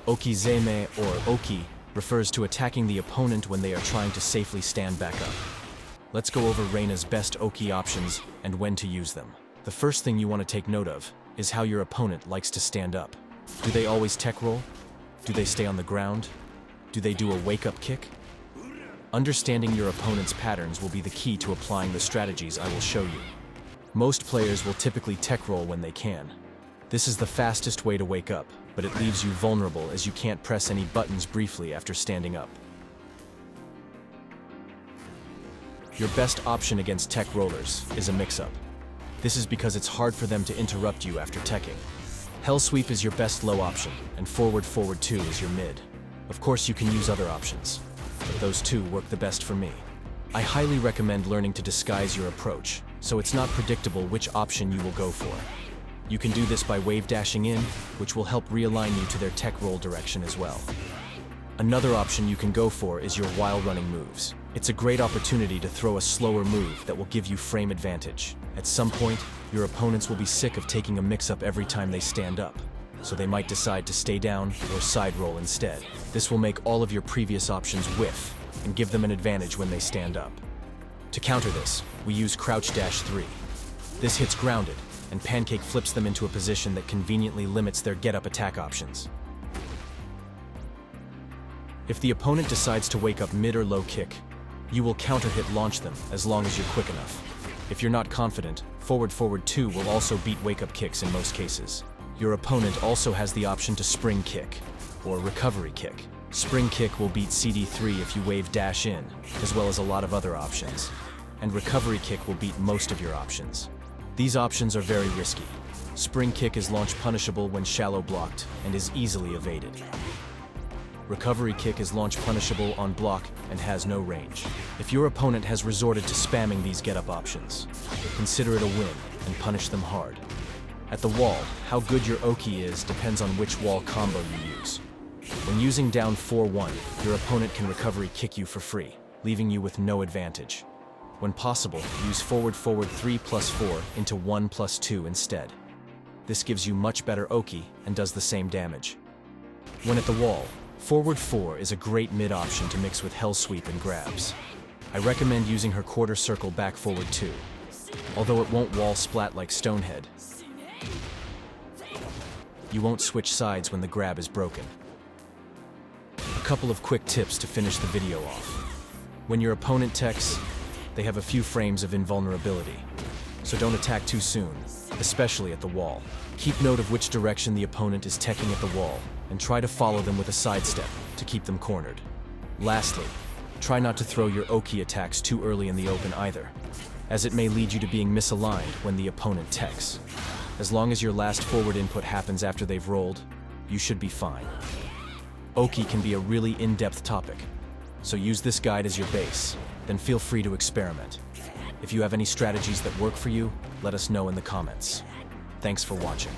Okizeme, or Oki, refers to attacking the opponent when they are trying to safely stand back up. Let's go over Reina's best Oki options and when to use them. The first thing you want to take note of is how your opponent likes to stand up. Do they always tech roll? Do they stay on the ground? Do they do a wake-up kick? Understanding your opponent's patterns will be the key to applying the strategies I will show you. Most players will typically tech roll when they can. This is the fastest way to wake up, but it leaves you vulnerable as you can't press any buttons briefly after standing up. Your best option against tech rollers is a mix-up. This is because it's hard for them to interrupt you after teching. Hell sweep is your best low option, and forward 2 is your mid. Of course, you can use other options, but those two work the best for me. I highly recommend learning to disguise your approach, so it's not predictable which option you will go for. You can do this by wave dashing in, which will help realign you to their tech roll direction as well. Another option you can go for is your while running moves. It's a great opportunity to throw a slower move that will give you frame advantage. At some point, your opponents will be sick of taking a mix-up every time they stand up, so they might decide to stay down or side roll instead. This will make all of your previous options whiff and give them an advantage when they stand up. To counter this, we use crouch dash 3. This hits grounded, and pancake flips them into a position that conveniently limits their get-up attack options. If the opponent decides to wake up mid or low kick, you will counter-hit launch them as long as you're quick enough. If you're not confident, forward 2 will also beat wake-up kicks in most cases. Your opponent also has the option to spring kick, or recovery kick. Spring kick will beat CD3 if you wave dash in, as well as a lot of other options. And recovery kick will beat most of your options. These options are very risky. Spring kick is launch punishable when shallow blocked and is easily evaded. Recovery kick is launch punishable on block and has no range. If your opponent has resorted to spamming these get-up options, consider it a win and punish them hard. At the wall, how good your Oki is depends on which wall combo you use. When using down 4-1, your opponent can recovery kick you for free, leaving you with no advantage. When possible, use forward 3+4 into 1+2 instead. This gives you much better Oki and does the same damage. When at the wall, forward 4 is a great mid option to mix with hell sweep and grabs. I recommend using her quarter circle back forward 2, although it won't wall splat like Stonehead. You won't switch sides when the grab is broken. A couple of quick tips to finish the video off. When your opponent techs, they have a few frames of invulnerability, so don't attack too soon, especially at the wall. Keep note of which direction the opponent is teching at the wall, and try to follow them with a sidestep to keep them cornered. Lastly, try not to throw your Oki attacks too early in the open either, as it may lead you to being misaligned when the opponent techs. As long as your last forward input happens after they've rolled, you should be fine. Oki can be a really in-depth topic, so use this guide as your base, then feel free to experiment. If you have any strategies that work for you, let us know in the comments. Thanks for watching.